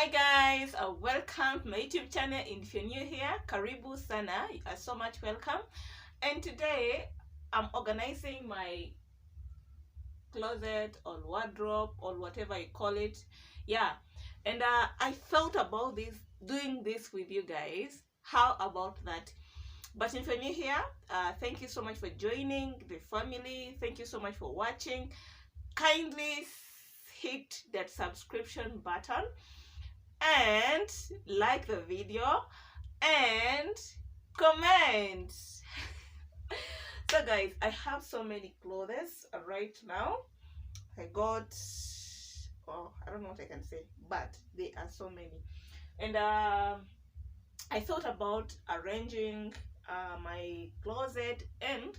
Hi guys, welcome to my YouTube channel. And if you're new here, karibu sana, you are so much welcome. And today I'm organizing my closet or wardrobe or whatever you call it. Yeah, and I thought about doing this with you guys. How about that? But if you're new here, thank you so much for joining the family. Thank you so much for watching. Kindly hit that subscription button and like the video and comment. So guys, I have so many clothes right now. I got, I don't know what I can say, but there are so many. And I thought about arranging my closet, and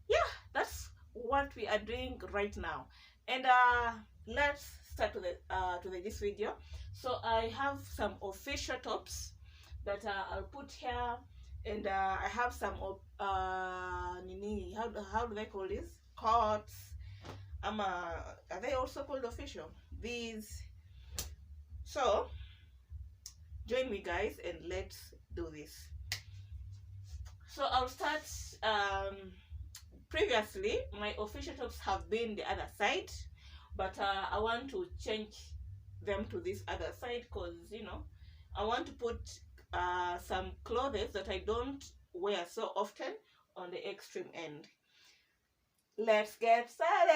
yeah, that's what we are doing right now. And let's start to this video. So I have some official tops that I'll put here, and I have some how do they call this, coats. Are they also called official, these? So join me guys and let's do this. So I'll start. Previously my official tops have been the other side, but I want to change them to this other side because, you know, I want to put some clothes that I don't wear so often on the extreme end. Let's get started.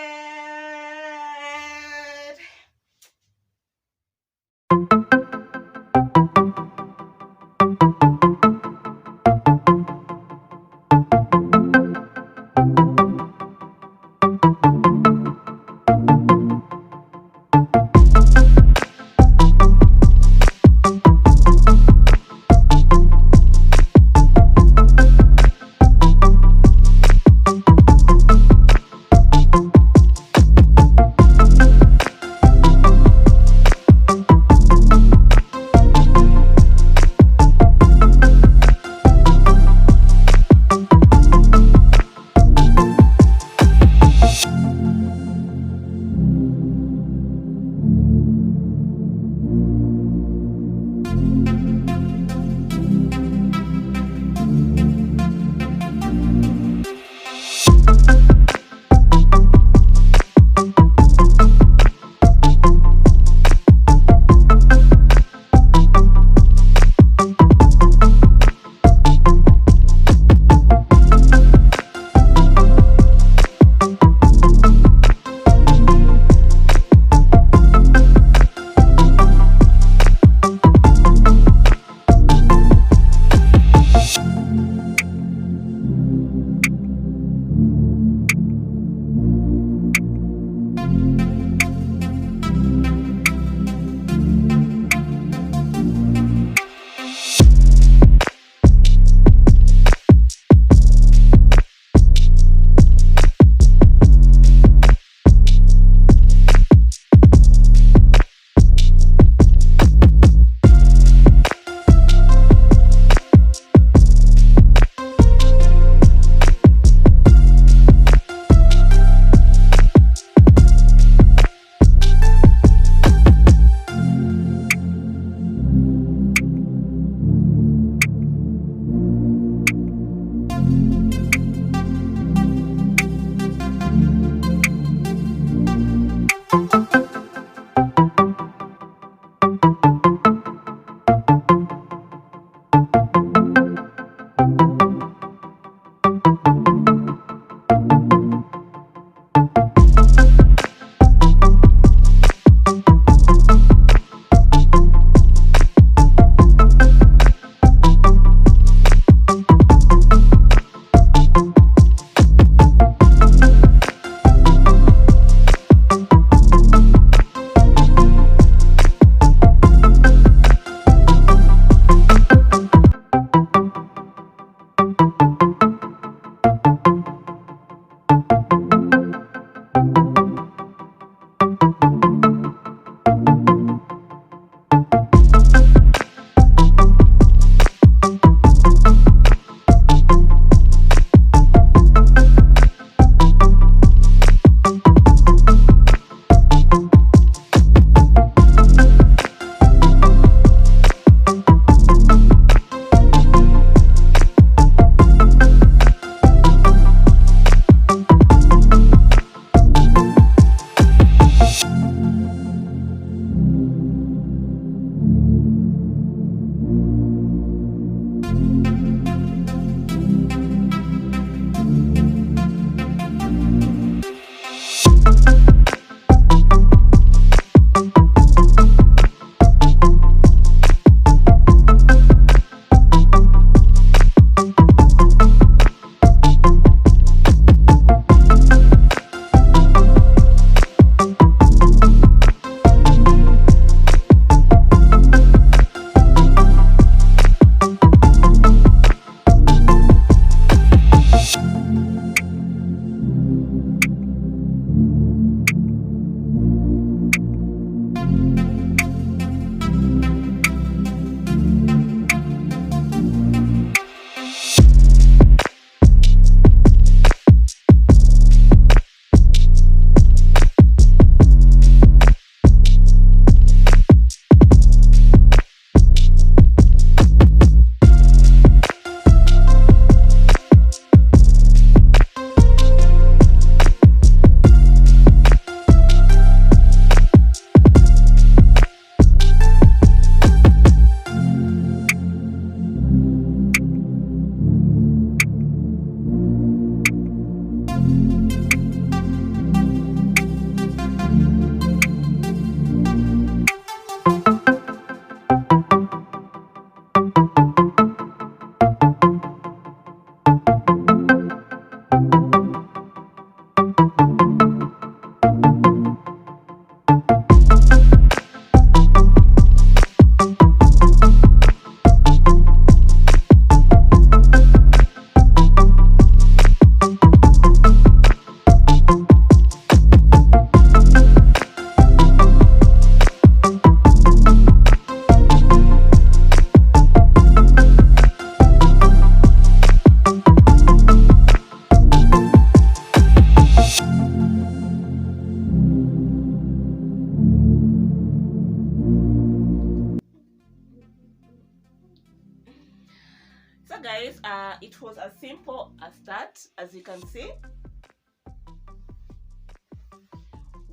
guys, it was as simple as that. As you can see,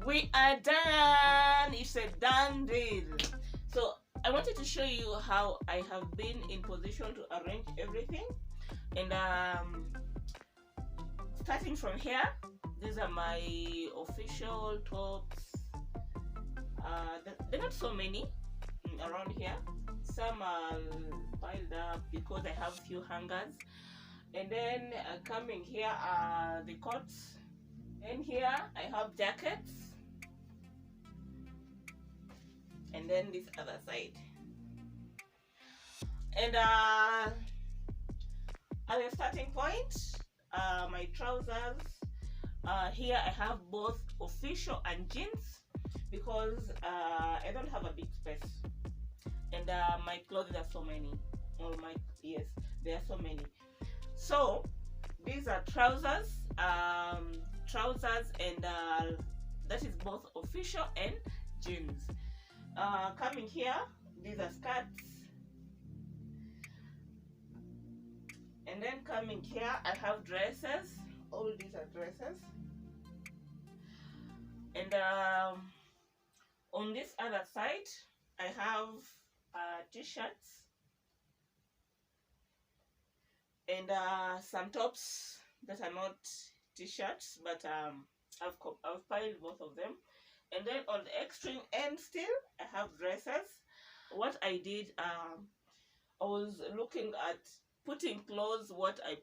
we are done. It's a done deal. So I wanted to show you how I have been in position to arrange everything. And starting from here, these are my official tops. They're not so many around here. Some are piled up because I have few hangers. And then coming here are the coats. And here I have jackets. And then this other side. And at the starting point, my trousers. Here I have both official and jeans because I don't have a big space. And my clothes are so many. Yes, there are so many. So these are trousers, and that is both official and jeans. Coming here, these are skirts. And then coming here, I have dresses. All these are dresses. And on this other side, I have t-shirts and some tops that are not t-shirts, but I've piled both of them. And then on the extreme end still, I have dresses. What I did, I was looking at putting clothes what I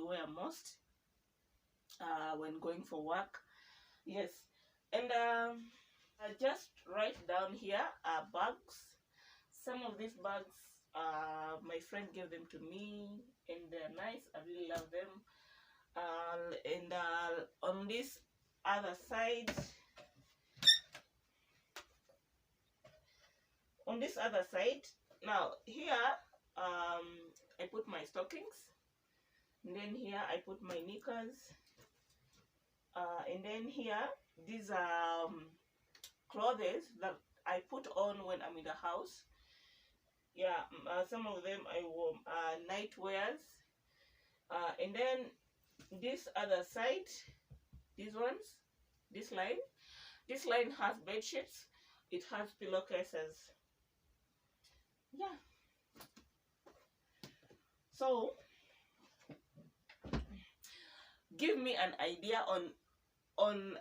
wear most when going for work. Yes. And I just write down here bags. Some of these bags my friend gave them to me and they're nice. I really love them. And on this other side, now here I put my stockings, and then here I put my knickers, and then here these are clothes that I put on when I'm in the house. Yeah, some of them I wore night wears, and then this other side, these ones, this line has bed sheets, it has pillowcases. Yeah. So give me an idea on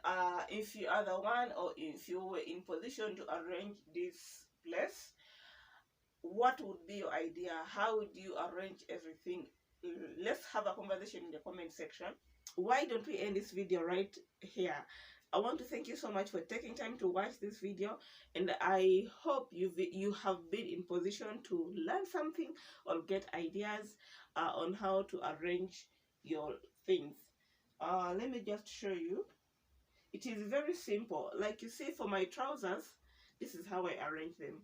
if you are the one, or if you were in position to arrange this place, what would be your idea? How would you arrange everything? Let's have a conversation in the comment section. Why don't we end this video right here? I want to thank you so much for taking time to watch this video, and I hope you have been in position to learn something or get ideas on how to arrange your things. Let me just show you. It is very simple. Like you see, for my trousers, this is how I arrange them.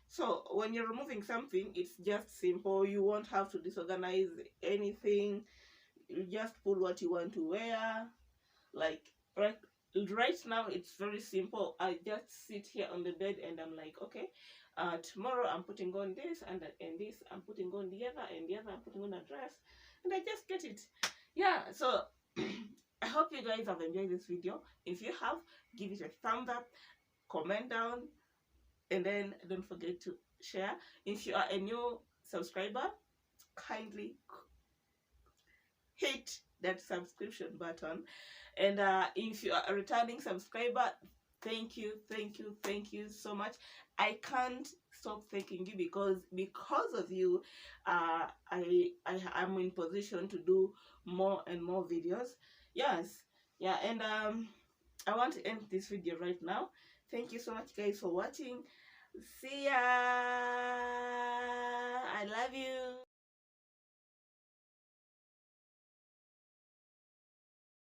So when you're removing something, it's just simple. You won't have to disorganize anything. You just pull what you want to wear. Like right now, it's very simple. I just sit here on the bed and I'm like, okay, tomorrow I'm putting on this, and this I'm putting on the other, and the other I'm putting on a dress, and I just get it. Yeah, so I hope you guys have enjoyed this video. If you have, give it a thumbs up, comment down, and then don't forget to share. If you are a new subscriber, kindly hit that subscription button. And if you are a returning subscriber, thank you so much. I can't stop thanking you because of you I'm in position to do more and more videos. Yes. Yeah. And I want to end this video right now. Thank you so much, guys, for watching. See ya. I love you.